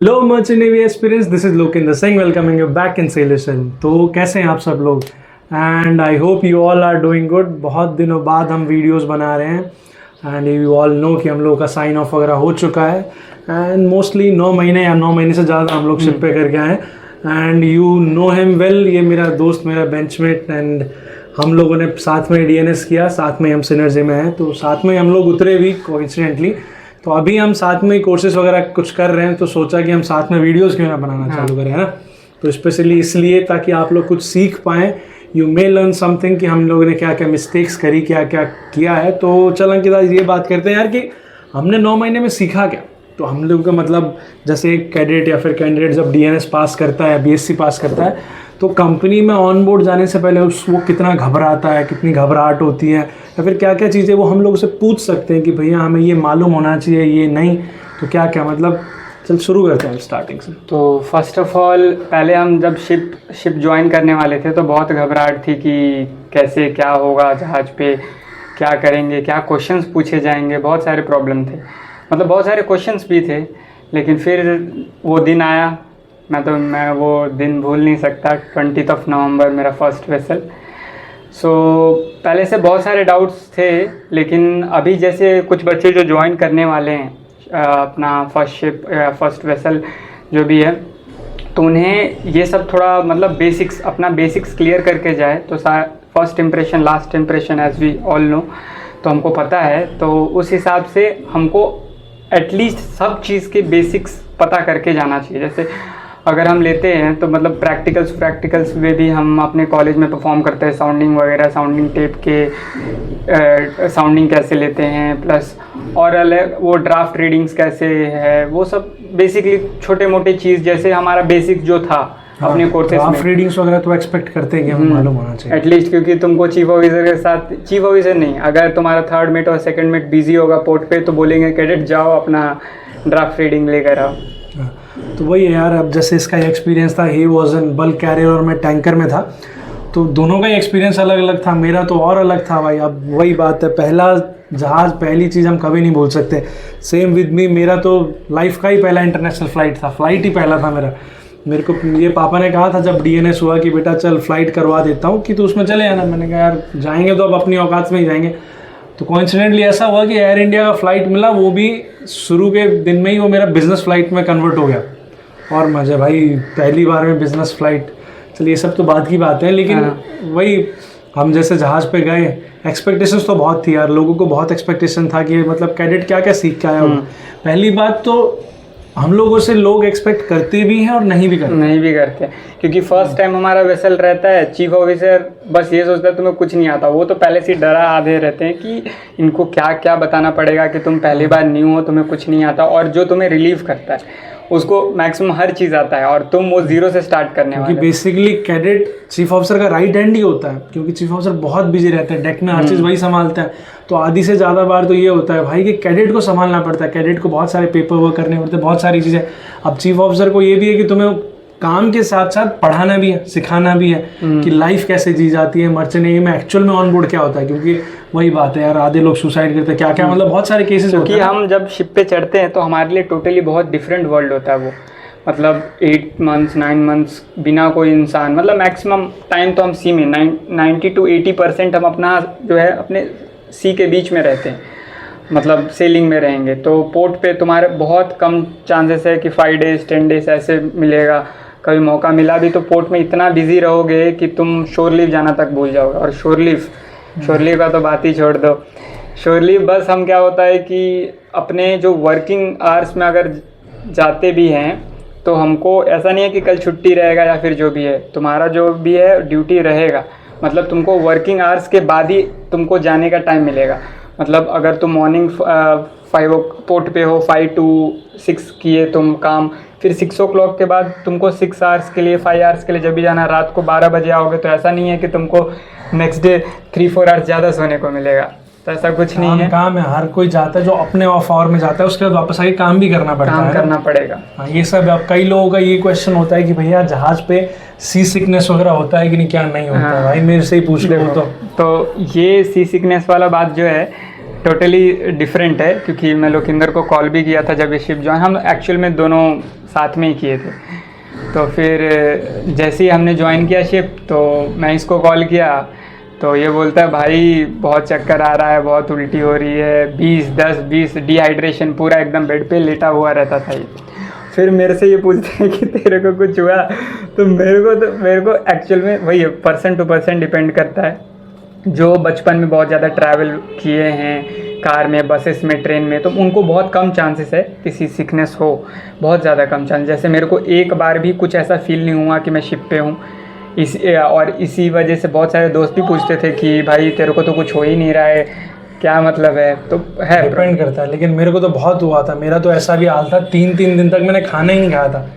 Low merchant navy experience, this is Lokendra Singh welcoming you back in सेलेशन। तो कैसे हैं आप सब लोग? And I hope you all are doing good. बहुत दिनों बाद हम वीडियोस बना रहे हैं एंड यू ऑल नो कि हम लोगों का साइन ऑफ वगैरह हो चुका है एंड मोस्टली 9 महीने या 9 महीने से ज़्यादा हम लोग शिप पे करके आए and you know him well. ये मेरा दोस्त, मेरा बेंचमेट एंड हम लोगों ने साथ में डीएनएस किया, साथ में हम सिनर्जी में हैं, तो साथ में हम लोग उतरे भी कोइंसिडेंटली। तो अभी हम साथ में कोर्सेज वगैरह कुछ कर रहे हैं, तो सोचा कि हम साथ में वीडियोस क्यों ना बनाना चालू करें, है ना। तो स्पेशली इसलिए ताकि आप लोग कुछ सीख पाएँ, यू मे लर्न समथिंग कि हम लोगों ने क्या क्या मिस्टेक्स करी, क्या क्या किया है। तो चल अंकिता, ये बात करते हैं यार कि हमने 9 महीने में सीखा क्या। तो हम लोग का मतलब जैसे एक कैडेट या फिर कैंडिडेट जब डीएनएस पास करता है, बीएससी पास करता है, तो कंपनी में ऑन बोर्ड जाने से पहले वो कितना घबराता है, कितनी घबराहट होती है, या फिर क्या क्या चीज़ें वो हम लोग से पूछ सकते हैं कि भैया हमें ये मालूम होना चाहिए, ये नहीं तो क्या क्या, मतलब चल शुरू करते हैं स्टार्टिंग से। तो फर्स्ट ऑफ ऑल पहले हम जब शिप ज्वाइन करने वाले थे तो बहुत घबराहट थी कि कैसे क्या होगा जहाज़ पे, क्या करेंगे, क्या क्वेश्चंस पूछे जाएंगे, बहुत सारे प्रॉब्लम थे, मतलब बहुत सारे क्वेश्चंस भी थे। लेकिन फिर वो दिन आया, मैं वो दिन भूल नहीं सकता। 20 नवंबर मेरा फर्स्ट वेसल। सो पहले से बहुत सारे डाउट्स थे, लेकिन अभी जैसे कुछ बच्चे जो ज्वाइन करने वाले हैं अपना फर्स्ट वेसल जो भी है, तो उन्हें ये सब थोड़ा मतलब अपना बेसिक्स क्लियर करके जाए तो first impression last impression as we all know, तो हमको पता है। तो उस हिसाब से हमको एटलीस्ट सब चीज़ के बेसिक्स पता करके जाना चाहिए। जैसे अगर हम लेते हैं तो मतलब प्रैक्टिकल्स में भी हम अपने कॉलेज में परफॉर्म करते हैं, साउंडिंग वगैरह, साउंडिंग टेप के साउंडिंग कैसे लेते हैं, प्लस और अलग वो ड्राफ्ट रीडिंग्स कैसे है, वो सब बेसिकली छोटे मोटे चीज़ जैसे हमारा बेसिक जो था अपने कोर्सेज में। रीडिंग्स वगैरह तो एक्सपेक्ट करते हैं कि हमें मालूम होना चाहिए एटलीस्ट, क्योंकि तुमको चीफ ऑफिसर के साथ, चीफ ऑफिसर नहीं, अगर तुम्हारा थर्ड मेट और सेकंड मेट बिजी होगा पोर्ट पे तो बोलेंगे कैडेट जाओ अपना ड्राफ्ट रीडिंग लेकर आओ। तो वही है यार। अब जैसे इसका एक्सपीरियंस था, he was in bulk carrier और मैं टैंकर में था, तो दोनों का ही एक्सपीरियंस अलग अलग था। मेरा तो और अलग था भाई। अब वही बात है, पहला जहाज़, पहली चीज़ हम कभी नहीं भूल सकते। सेम विद मी, मेरा तो लाइफ का ही पहला इंटरनेशनल फ़्लाइट था, फ़्लाइट ही पहला था मेरा। मेरे को ये पापा ने कहा था जब डीएनएस हुआ कि बेटा चल फ़्लाइट करवा देता हूँ कि तू उसमें चले आना। मैंने कहा यार जाएंगे तो अब अपनी औकात में ही जाएंगे। तो कोइंसिडेंटली ऐसा हुआ कि एयर इंडिया का फ़्लाइट मिला, वो भी शुरू के दिन में ही वो मेरा बिज़नेस फ़्लाइट में कन्वर्ट हो गया। और मज़े भाई, पहली बार में बिज़नेस फ़्लाइट। चलिए ये सब तो बात की बात है, लेकिन वही हम जैसे जहाज़ पे गए, एक्सपेक्टेशंस तो बहुत थी यार, लोगों को बहुत एक्सपेक्टेशन था कि मतलब कैडेट क्या क्या सीख के आया होगा। पहली बात तो हम लोगों से लोग एक्सपेक्ट करते भी हैं और नहीं भी करते क्योंकि फर्स्ट टाइम हमारा वेसल रहता है। चीफ ऑफिसर बस ये सोचता है तुम्हें कुछ नहीं आता, वो तो पहले से डरा आधे रहते हैं कि इनको क्या क्या बताना पड़ेगा कि तुम पहली बार न्यू हो, तुम्हें कुछ नहीं आता। और जो तुम्हें रिलीव करता है उसको मैक्सिमम हर चीज़ आता है और तुम वो जीरो से स्टार्ट करने वाले। क्योंकि बेसिकली कैडेट चीफ ऑफिसर का राइट हैंड ही होता है, क्योंकि चीफ ऑफिसर बहुत बिजी रहते हैं, डेक में हर चीज़ वही संभालते हैं। तो आधी से ज़्यादा बार तो ये होता है भाई कि कैडेट को संभालना पड़ता है, कैडेट को बहुत सारे पेपर वर्क करने पड़ते हैं, बहुत सारी चीज़ें। अब चीफ ऑफिसर को ये भी है कि तुम्हें काम के साथ साथ पढ़ाना भी है, सिखाना भी है कि लाइफ कैसे जी जाती है, मर्चेंट नेवी में एक्चुअल में ऑन बोर्ड क्या होता है। क्योंकि वही बात है यार, आधे लोग सुसाइड करते हैं, क्या क्या मतलब बहुत सारे केसेस होते हैं। हम जब शिप पे चढ़ते हैं तो हमारे लिए टोटली बहुत डिफरेंट वर्ल्ड होता है वो। मतलब 8 मंथ्स 9 मंथ्स बिना कोई इंसान, मतलब मैक्सिमम टाइम तो हम सी में 90 to 80% हम अपना जो है अपने सी के बीच में रहते हैं, मतलब सेलिंग में रहेंगे। तो पोर्ट पे तुम्हारे बहुत कम चांसेस है कि 5 days 10 days ऐसे मिलेगा। कभी मौका मिला भी तो पोर्ट में इतना बिजी रहोगे कि तुम शोर लीव जाना तक भूल जाओगे। और शोर लीव का तो बात ही छोड़ दो। शोर लीव बस हम क्या होता है कि अपने जो वर्किंग आवर्स में अगर जाते भी हैं तो हमको ऐसा नहीं है कि कल छुट्टी रहेगा या फिर जो भी है, तुम्हारा जो भी है ड्यूटी रहेगा। मतलब तुमको वर्किंग आवर्स के बाद ही तुमको जाने का टाइम मिलेगा। मतलब अगर तुम मॉर्निंग 5 पोर्ट पे हो, 5 to 6 किए तुम काम, फिर 6 o'clock के बाद तुमको 6 hours के लिए 5 hours के लिए जब भी जाना, रात को 12 बजे आओगे, तो ऐसा नहीं है कि तुमको नेक्स्ट डे 3-4 hours ज़्यादा सोने को मिलेगा। तो ऐसा कुछ नहीं है। काम है, हर कोई जाता है जो अपने ऑफ आवर में जाता है, उसके बाद वापस आके काम भी करना पड़ता है, करना पड़ेगा। हाँ, ये सब। अब कई लोगों का ये क्वेश्चन होता है कि भैया जहाज पे सी सिकनेस वगैरह होता है कि नहीं, क्या नहीं होता है? भाई मेरे से ही पूछ लो। तो ये सी सिकनेस वाला बात जो है, टोटली डिफरेंट है, क्योंकि मैं लोकिंदर को कॉल भी किया था जब ये शिप ज्वाइन, हम एक्चुअल में दोनों साथ में ही किए थे। तो फिर जैसे ही हमने ज्वाइन किया शिप, तो मैं इसको कॉल किया तो ये बोलता है भाई बहुत चक्कर आ रहा है, बहुत उल्टी हो रही है, 10-20 डिहाइड्रेशन, पूरा एकदम बेड पे लेटा हुआ रहता था ये। फिर मेरे से ये पूछते हैं कि तेरे को कुछ हुआ, तो मेरे को एक्चुअल में वही है, पर्सन टू पर्सन डिपेंड करता है। जो बचपन में बहुत ज़्यादा ट्रैवल किए हैं कार में, बसेस में, ट्रेन में, तो उनको बहुत कम चांसेस है किसी सिकनेस हो, बहुत ज़्यादा कम चांस। जैसे मेरे को एक बार भी कुछ ऐसा फील नहीं हुआ कि मैं शिप पे हूँ। और इसी वजह से बहुत सारे दोस्त भी पूछते थे कि भाई तेरे को तो कुछ हो ही नहीं रहा है, क्या मतलब है? तो है, डिपेंड करता है। लेकिन मेरे को तो बहुत हुआ था, मेरा तो ऐसा भी हाल था, 3-3 दिन तक मैंने खाना ही नहीं खाया था।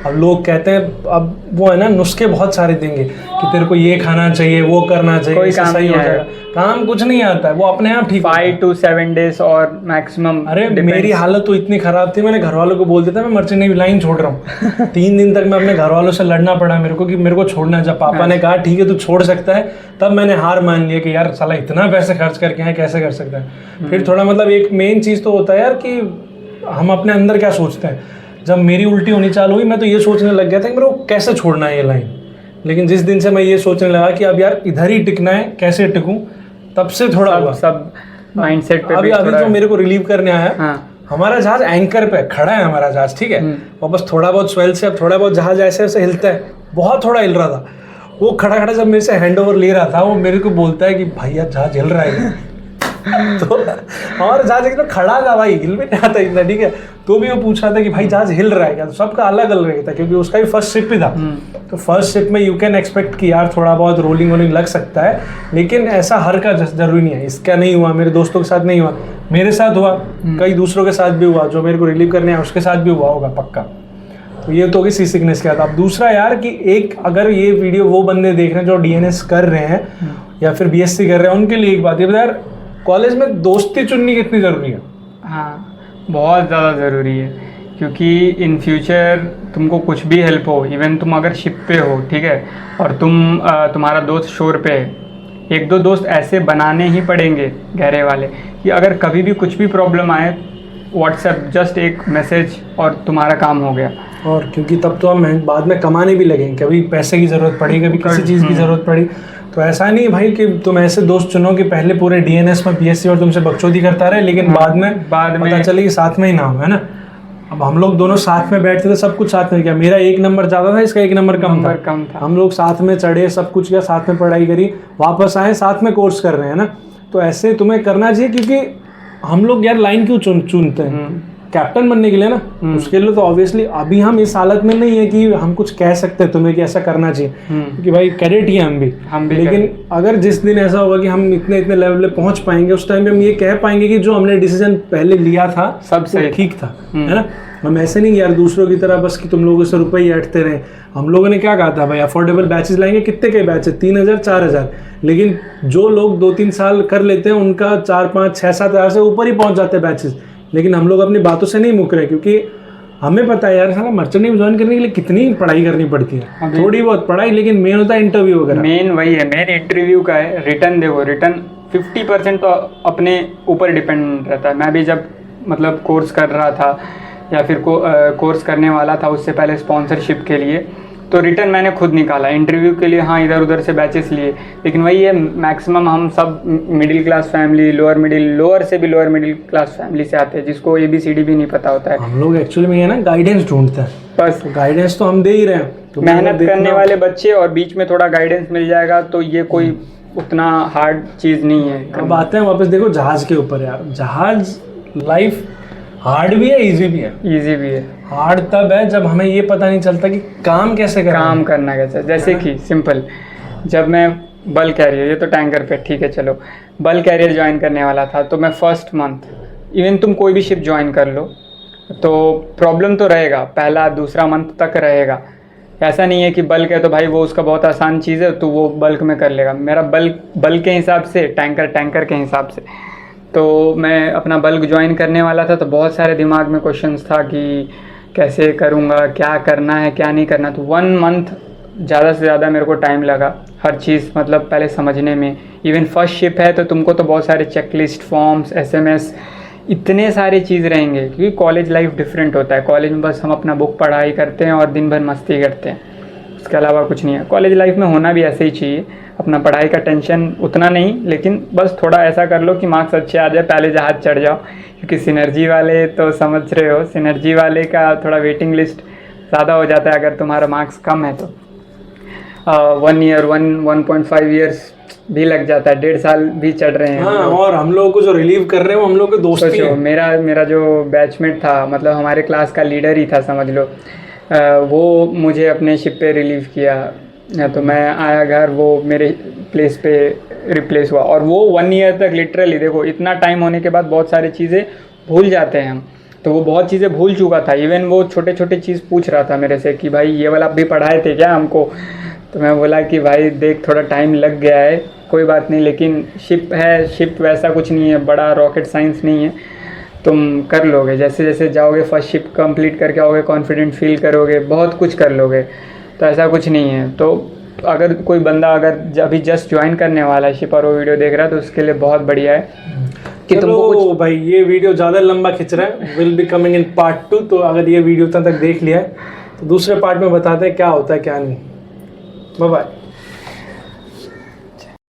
अब लोग कहते हैं, अब वो है ना, नुस्खे बहुत सारे देंगे कि तेरे को ये खाना चाहिए, वो करना चाहिए, कोई काम सही नहीं हो आएगा। जाएगा। काम कुछ नहीं आता है, वो अपने आप ठीक 5 to 7 days और मैक्सिमम। अरे मेरी हालत तो इतनी खराब थी, मैंने घर वालों को बोल दिया था मैं मर्चेंट नेवी लाइन छोड़ रहा हूँ। 3 दिन तक मैं अपने घर वालों से लड़ना पड़ा मेरे को कि मेरे को छोड़ना है। जब पापा ने कहा ठीक है तू छोड़ सकता है, तब मैंने हार मान लिया कि यार साला इतना पैसे खर्च करके हैं, कैसे कर सकता है। फिर थोड़ा मतलब एक मेन चीज़ तो होता है यार कि हम अपने अंदर क्या सोचते हैं। जब मेरी उल्टी होनी चालू हुई, मैं तो ये सोचने लग गया था कि मेरे को कैसे छोड़ना है ये लाइन। लेकिन जिस दिन से मैं ये सोचने लगा कि अब यार इधर ही टिकना है, कैसे टिकूं, तब से थोड़ा हुआ। सब माइंडसेट पे अभी जो मेरे को रिलीव करने आया, हाँ। हमारा जहाज एंकर पे खड़ा है, हमारा जहाज ठीक है, और बस थोड़ा बहुत स्वेल से अब थोड़ा बहुत जहाज ऐसे ऐसे हिलता है, बहुत थोड़ा हिल रहा था। वो खड़ा खड़ा जब मेरे से हैंड ओवर ले रहा था, वो मेरे को बोलता है कि भाई यार जहाज हिल रहा है। तो और जहाज एकदम खड़ा था भाई, हिल भी नहीं आता इतना, ठीक है। तो भी वो पूछ रहा था कि भाई जहाज हिल रहा है क्या, तो सबका अलग अलग था, क्योंकि उसका भी फर्स्ट शिप ही था। तो फर्स्ट शिप में यू कैन एक्सपेक्ट कि यार थोड़ा बहुत रोलिंग वोलिंग लग सकता है, लेकिन ऐसा हर का जरूरी नहीं है। इसका नहीं हुआ, मेरे दोस्तों के साथ नहीं हुआ, मेरे साथ हुआ, कई दूसरों के साथ भी हुआ, जो मेरे को रिलीव करने आया उसके साथ भी हुआ होगा पक्का। तो ये तो होगी सी सिकनेस क्या था। अब दूसरा यार कि एक अगर ये वीडियो वो बंदे देख रहे हैं जो डीएनएस कर रहे हैं या फिर बीएससी कर रहे हैं, उनके लिए एक बात, ये बता यार कॉलेज में दोस्ती चुननी कितनी ज़रूरी है? हाँ, बहुत ज़्यादा ज़रूरी है, क्योंकि इन फ्यूचर तुमको कुछ भी हेल्प हो, इवन तुम अगर शिप पे हो, ठीक है, और तुम्हारा दोस्त शोर पे है, 1-2 दोस्त ऐसे बनाने ही पड़ेंगे गहरे वाले कि अगर कभी भी कुछ भी प्रॉब्लम आए, व्हाट्सएप जस्ट एक मैसेज और तुम्हारा काम हो गया। और क्योंकि तब तो हम बाद में कमाने भी लगेंगे, कभी पैसे की ज़रूरत पड़ी, कभी किसी चीज़ की ज़रूरत पड़ी। तो ऐसा नहीं भाई कि तुम ऐसे दोस्त चुनो कि पहले पूरे डीएनएस में बीएससी और तुमसे बकचोदी करता रहे, लेकिन बाद में पता चले कि साथ में ही ना हो, है ना। अब हम लोग दोनों साथ में बैठते थे, सब कुछ साथ में किया, मेरा 1 नंबर ज़्यादा था, इसका 1 नंबर कम था। हम लोग साथ में चढ़े, सब कुछ किया, साथ में पढ़ाई करी, वापस आए, साथ में कोर्स कर रहे हैं ना। तो ऐसे तुम्हें करना चाहिए, क्योंकि हम लोग यार लाइन क्यों चुनते हैं? कैप्टन बनने के लिए ना, उसके लिए। तो ऑब्वियसली अभी हम इस हालत में नहीं है कि हम कुछ कह सकते हैं तुम्हें कि ऐसा करना चाहिए, क्योंकि भाई कैडेट ही हम भी। लेकिन अगर जिस दिन ऐसा होगा कि हम इतने लेवल पे पहुंच पाएंगे, उस टाइम पे हम ये कह पाएंगे कि जो हमने डिसीजन पहले लिया था सब सही ठीक था, है ना। हम ऐसे नहीं यार दूसरों की तरह बस कि तुम लोगों से रुपये ऐंठते रहे। हम लोगों ने क्या कहा था भाई, अफोर्डेबल बैचेस लाएंगे। कितने के बैच है? 3000 4000। लेकिन जो लोग 2-3 साल कर लेते हैं, उनका 4-5-6-7 हज़ार से ऊपर ही पहुंच जाते हैं बैचेस। लेकिन हम लोग अपनी बातों से नहीं मुक रहे, क्योंकि हमें पता है यार साला मर्चेंट नेवी ज्वाइन करने के लिए कितनी पढ़ाई करनी पड़ती है। थोड़ी बहुत पढ़ाई, लेकिन मेन होता है इंटरव्यू वगैरह। मेन वही है, मेन इंटरव्यू का है। रिटर्न देखो, रिटर्न 50% तो अपने ऊपर डिपेंड रहता है। मैं भी जब मतलब कोर्स कर रहा था या फिर कोर्स करने वाला था, उससे पहले स्पॉन्सरशिप के लिए, तो रिटर्न मैंने खुद निकाला। इंटरव्यू के लिए हाँ इधर उधर से बैचेस लिए, लेकिन वही है, मैक्सिमम हम सब मिडिल क्लास फैमिली, लोअर से भी लोअर मिडिल क्लास फैमिली से आते हैं, जिसको ABCD भी नहीं पता होता है। हम लोग एक्चुअली में ये ना गाइडेंस ढूंढते हैं, बस गाइडेंस तो हम दे ही रहे हैं। तो मेहनत करने वाले बच्चे और बीच में थोड़ा गाइडेंस मिल जाएगा, तो ये कोई उतना हार्ड चीज़ नहीं है। अब आते हैं वापस, देखो जहाज़ के ऊपर यार। जहाज़ लाइफ हार्ड भी है, इजी भी है। इजी भी है। हार्ड तब है जब हमें ये पता नहीं चलता कि काम कैसे करना, काम करना कैसे। जैसे कि सिंपल, जब मैं बल कैरियर, ये तो टैंकर पे ठीक है, चलो बल कैरियर ज्वाइन करने वाला था, तो मैं फर्स्ट मंथ, इवन तुम कोई भी शिप ज्वाइन कर लो तो प्रॉब्लम तो रहेगा, पहला दूसरा मंथ तक रहेगा। ऐसा नहीं है कि बल्क है तो भाई वो उसका बहुत आसान चीज़ है तो वो बल्क में कर लेगा। मेरा बल्क के हिसाब से, टैंकर के हिसाब से, तो मैं अपना बल्क ज्वाइन करने वाला था, तो बहुत सारे दिमाग में क्वेश्चंस था कि कैसे करूँगा, क्या करना है क्या नहीं करना। तो 1 मंथ ज़्यादा से ज़्यादा मेरे को टाइम लगा हर चीज़ मतलब पहले समझने में। इवन फर्स्ट शिप है तो तुमको तो बहुत सारे चेकलिस्ट, फॉर्म्स, एसएमएस, इतने सारे चीज़ रहेंगे, क्योंकि कॉलेज लाइफ डिफरेंट होता है। कॉलेज में बस हम अपना बुक पढ़ाई करते हैं और दिन भर मस्ती करते हैं, उसके अलावा कुछ नहीं है। कॉलेज लाइफ में होना भी ऐसे ही चाहिए, अपना पढ़ाई का टेंशन उतना नहीं, लेकिन बस थोड़ा ऐसा कर लो कि मार्क्स अच्छे आ जाए, पहले जहाज चढ़ जाओ। क्योंकि सिनर्जी वाले तो समझ रहे हो, सिनर्जी वाले का थोड़ा वेटिंग लिस्ट ज़्यादा हो जाता है अगर तुम्हारा मार्क्स कम है तो। 1 ईयर 1.5 ईयर्स भी लग जाता है, 1.5 साल भी चढ़ रहे हैं। हाँ, और हम लोगों को जो रिलीव कर रहे हैं वो हम लोग के दोस्त ही हैं। मेरा जो बैचमेट था, मतलब हमारे क्लास का लीडर ही था समझ लो, वो मुझे अपने शिप पे रिलीव किया। तो मैं आया घर, वो मेरे प्लेस पे रिप्लेस हुआ। और वो 1 ईयर तक लिटरली, देखो इतना टाइम होने के बाद बहुत सारी चीज़ें भूल जाते हैं हम, तो वो बहुत चीज़ें भूल चुका था। इवन वो छोटे छोटे चीज़ पूछ रहा था मेरे से कि भाई ये वाला भी पढ़ाए थे क्या हमको। तो मैं बोला कि भाई देख थोड़ा टाइम लग गया है, कोई बात नहीं, लेकिन शिप है, शिप वैसा कुछ नहीं है, बड़ा रॉकेट साइंस नहीं है, तुम कर लोगे। जैसे जैसे जाओगे, फर्स्ट शिप कंप्लीट करके आओगे, कॉन्फिडेंट फील करोगे, बहुत कुछ कर लोगे। तो ऐसा कुछ नहीं है। तो अगर कोई बंदा अगर अभी जस्ट ज्वाइन करने वाला है शिप और वो वीडियो देख रहा है, तो उसके लिए बहुत बढ़िया है कि तुमको कुछ। भाई ये वीडियो ज़्यादा लंबा खिंच रहा है, will be coming in part 2। तो अगर ये वीडियो तक देख लिया है तो दूसरे पार्ट में बताते हैं क्या होता है क्या नहीं। Bye bye.